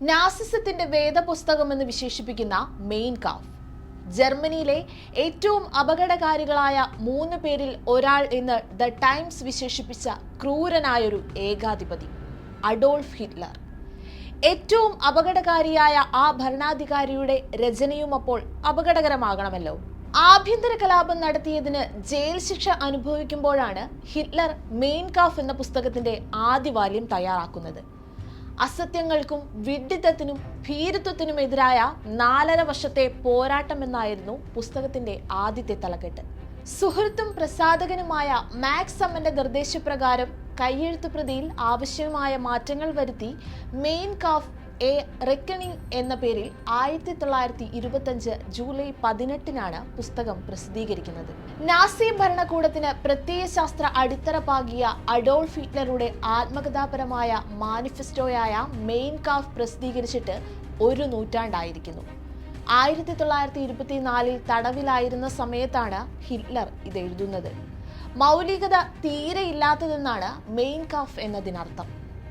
നാസിസത്തിന്റെ വേദപുസ്തകമെന്ന് വിശേഷിപ്പിക്കുന്ന main calf ജർമ്മനിയിലെ ഏറ്റവും അപകടകാരികളായ 3 പേരിൽ ഒരാൾ എന്ന് ദ ടൈംസ് വിശേഷിപ്പിച്ച ക്രൂരനായൊരു ഏകാധിപതി അഡോൾഫ് ഹിറ്റ്ലർ. ഏറ്റവും അപകടകാരിയായ ആ ഭരണാധികാരിയുടെ രചനയും അപ്പോൾ അപകടകരമാകണമല്ലോ. ആഭ്യന്തര കലാപം നടത്തിയതിന് ജയിൽ ശിക്ഷ അനുഭവിക്കുമ്പോഴാണ് ഹിറ്റ്ലർ മെയിൻ കാഫ് എന്ന പുസ്തകത്തിന്റെ ആദ്യ വാല്യം തയ്യാറാക്കുന്നത്. അസത്യങ്ങൾക്കും വിഡ്ഢിത്തത്തിനും ഭീരുത്വത്തിനുമെതിരായ 4.5 വർഷത്തെ പോരാട്ടമെന്നായിരുന്നു പുസ്തകത്തിന്റെ ആദ്യത്തെ തലക്കെട്ട്. സുഹൃത്തും പ്രസാധകനുമായ മാക്സ് അമ്മന്റെ നിർദ്ദേശപ്രകാരം കയ്യെഴുത്തു പ്രതിയിൽ ആവശ്യമായ മാറ്റങ്ങൾ വരുത്തി മെയിൻ കാഫ് എ റെക്കണിംഗ് എന്ന പേരിൽ 1925 ജൂലൈ 18 പുസ്തകം പ്രസിദ്ധീകരിക്കുന്നത്. നാസി ഭരണകൂടത്തിന് പ്രത്യയശാസ്ത്ര അടിത്തറ പാകിയ അഡോൾഫ് ഹിറ്റ്ലറുടെ ആത്മകഥാപരമായ മാനിഫെസ്റ്റോയായ മെയിൻ കാഫ് പ്രസിദ്ധീകരിച്ചിട്ട് 1 നൂറ്റാണ്ടായിരിക്കുന്നു. 1924 തടവിലായിരുന്ന സമയത്താണ് ഹിറ്റ്ലർ ഇത് എഴുതുന്നത്. മൗലികത തീരെ ഇല്ലാത്തതെന്നാണ് മെയിൻ കാഫ് എന്നതിനർത്ഥം.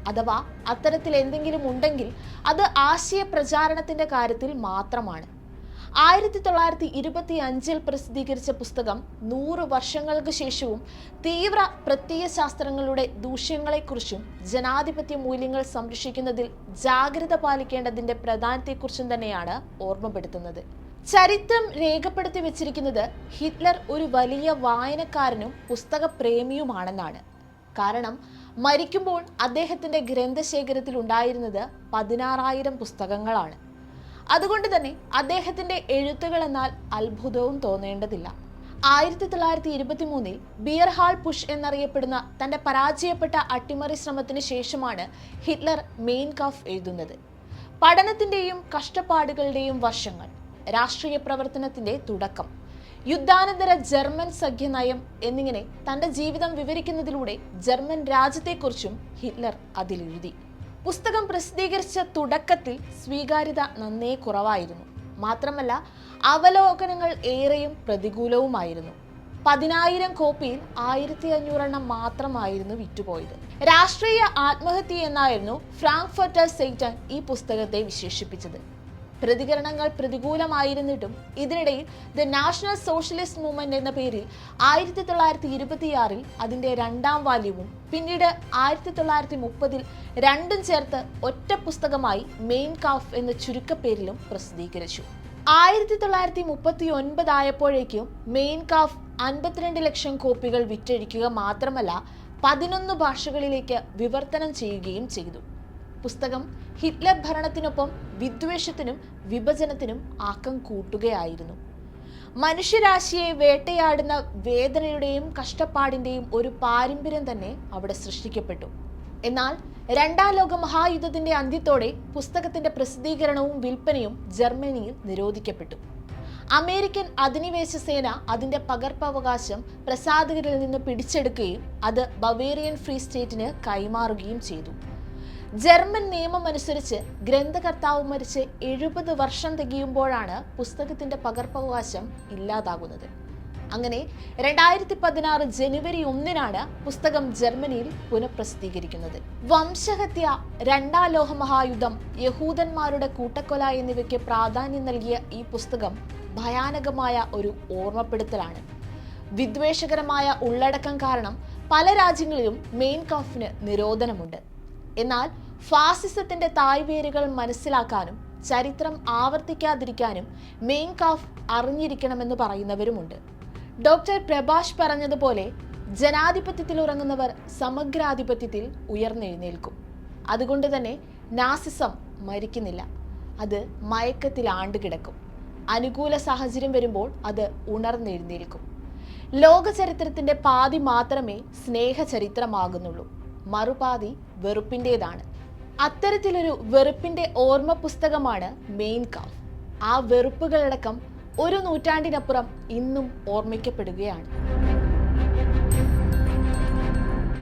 അഥവാ അത്തരത്തിൽ എന്തെങ്കിലും ഉണ്ടെങ്കിൽ അത് ആശയ പ്രചാരണത്തിന്റെ കാര്യത്തിൽ മാത്രമാണ്. 1925 പ്രസിദ്ധീകരിച്ച പുസ്തകം 100 വർഷങ്ങൾക്ക് ശേഷവും തീവ്ര പ്രത്യയശാസ്ത്രങ്ങളുടെ ദൂഷ്യങ്ങളെക്കുറിച്ചും ജനാധിപത്യ മൂല്യങ്ങൾ സംരക്ഷിക്കുന്നതിൽ ജാഗ്രത പാലിക്കേണ്ടതിന്റെ പ്രാധാന്യത്തെക്കുറിച്ചും തന്നെയാണ് ഓർമ്മപ്പെടുത്തുന്നത്. ചരിത്രം രേഖപ്പെടുത്തി വെച്ചിരിക്കുന്നത് ഹിറ്റ്ലർ ഒരു വലിയ വായനക്കാരനും പുസ്തക പ്രേമിയുമാണെന്നാണ്. കാരണം മരിക്കുമ്പോൾ അദ്ദേഹത്തിന്റെ ഗ്രന്ഥശേഖരത്തിൽ ഉണ്ടായിരുന്നത് 16,000 പുസ്തകങ്ങളാണ്. അതുകൊണ്ട് തന്നെ അദ്ദേഹത്തിന്റെ എഴുത്തുകൾ എന്നാൽ അത്ഭുതവും തോന്നേണ്ടതില്ല. 1923 ബിയർ ഹാൾ പുഷ് എന്നറിയപ്പെടുന്ന തന്റെ പരാജയപ്പെട്ട അട്ടിമറി ശ്രമത്തിന് ശേഷമാണ് ഹിറ്റ്ലർ മെയിൻ കാഫ് എഴുതുന്നത്. പഠനത്തിന്റെയും കഷ്ടപ്പാടുകളുടെയും വർഷങ്ങൾ, രാഷ്ട്രീയ പ്രവർത്തനത്തിന്റെ തുടക്കം, യുദ്ധാനന്തര ജർമ്മൻ സഖ്യനയം എന്നിങ്ങനെ തന്റെ ജീവിതം വിവരിക്കുന്നതിലൂടെ ജർമ്മൻ രാജ്യത്തെക്കുറിച്ചും ഹിറ്റ്ലർ അതിലെഴുതി. പുസ്തകം പ്രസിദ്ധീകരിച്ച തുടക്കത്തിൽ സ്വീകാര്യത നന്നേ കുറവായിരുന്നു. മാത്രമല്ല അവലോകനങ്ങൾ ഏറെയും പ്രതികൂലവുമായിരുന്നു. 10,000 കോപ്പിയിൽ 1,500 മാത്രമായിരുന്നു വിറ്റുപോയത്. രാഷ്ട്രീയ ആത്മഹത്യ എന്നായിരുന്നു ഫ്രാങ്ക്ഫർട്ടർ സൈറ്റൻ ഈ പുസ്തകത്തെ വിശേഷിപ്പിച്ചത്. പ്രതികരണങ്ങൾ പ്രതികൂലമായിരുന്നിട്ടും ഇതിനിടയിൽ ദ നാഷണൽ സോഷ്യലിസ്റ്റ് മൂവ്മെന്റ് എന്ന പേരിൽ 1926 അതിന്റെ 2ാം വാല്യവും പിന്നീട് 1930 രണ്ടും ചേർത്ത് ഒറ്റ പുസ്തകമായി മെയിൻ കാഫ് എന്ന ചുരുക്കപ്പേരിലും പ്രസിദ്ധീകരിച്ചു. 1939 ആയപ്പോഴേക്കും മെയിൻ കാഫ് 52 ലക്ഷം കോപ്പികൾ വിറ്റഴിക്കുക മാത്രമല്ല 11 ഭാഷകളിലേക്ക് വിവർത്തനം ചെയ്യുകയും ചെയ്തു. പുസ്തകം ഹിറ്റ്ലർ ഭരണത്തിനൊപ്പം വിദ്വേഷത്തിനും വിഭജനത്തിനും ആക്കം കൂട്ടുകയായിരുന്നു. മനുഷ്യരാശിയെ വേട്ടയാടുന്ന വേദനയുടെയും കഷ്ടപ്പാടിന്റെയും ഒരു പാരമ്പര്യം തന്നെ അവിടെ സൃഷ്ടിക്കപ്പെട്ടു. എന്നാൽ 2ാം ലോക മഹായുദ്ധത്തിന്റെ അന്ത്യത്തോടെ പുസ്തകത്തിന്റെ പ്രസിദ്ധീകരണവും വിൽപ്പനയും ജർമ്മനിയിൽ നിരോധിക്കപ്പെട്ടു. അമേരിക്കൻ അധിനിവേശ സേന അതിന്റെ പകർപ്പവകാശം പ്രസാധകരിൽ നിന്ന് പിടിച്ചെടുക്കുകയും അത് ബവേറിയൻ ഫ്രീ സ്റ്റേറ്റിന് കൈമാറുകയും ചെയ്തു. ജർമ്മൻ നിയമം അനുസരിച്ച് ഗ്രന്ഥകർത്താവ് മരിച്ച് 70 വർഷം തികയുമ്പോഴാണ് പുസ്തകത്തിന്റെ പകർപ്പവകാശം ഇല്ലാതാകുന്നത്. അങ്ങനെ 2016 ജനുവരി 1 പുസ്തകം ജർമ്മനിയിൽ പുനഃപ്രസിദ്ധീകരിക്കുന്നത്. വംശഹത്യ, 2ാം ലോക മഹായുദ്ധം, യഹൂദന്മാരുടെ കൂട്ടക്കൊല എന്നിവയ്ക്ക് പ്രാധാന്യം നൽകിയ ഈ പുസ്തകം ഭയാനകമായ ഒരു ഓർമ്മപ്പെടുത്തലാണ്. വിദ്വേഷകരമായ ഉള്ളടക്കം കാരണം പല രാജ്യങ്ങളിലും മെയിൻ കാഫിന് നിരോധനമുണ്ട്. എന്നാൽ ഫാസിസത്തിന്റെ തായ്വേരുകൾ മനസ്സിലാക്കാനും ചരിത്രം ആവർത്തിക്കാതിരിക്കാനും മെയിൻ കാഫ് അറിഞ്ഞിരിക്കണമെന്ന് പറയുന്നവരുമുണ്ട്. ഡോക്ടർ പ്രഭാഷ് പറഞ്ഞതുപോലെ ജനാധിപത്യത്തിൽ ഉറങ്ങുന്നവർ സമഗ്രാധിപത്യത്തിൽ ഉയർന്നെഴുന്നേൽക്കും. അതുകൊണ്ട് തന്നെ നാസിസം മരിക്കുന്നില്ല, അത് മയക്കത്തിൽ ആണ്ടുകിടക്കും. അനുകൂല സാഹചര്യം വരുമ്പോൾ അത് ഉണർന്നെഴുന്നേൽക്കും. ലോക ചരിത്രത്തിന്റെ പാതി മാത്രമേ സ്നേഹചരിത്രമാകുന്നുള്ളൂ, മറുപാതി വെറുപ്പിൻ്റെതാണ്. അത്തരത്തിലൊരു വെറുപ്പിന്റെ ഓർമ്മ പുസ്തകമാണ് മെയിൻ കാഫ്. ആ വെറുപ്പുകളടക്കം 1 നൂറ്റാണ്ടിനപ്പുറം ഇന്നും ഓർമ്മിക്കപ്പെടുകയാണ്.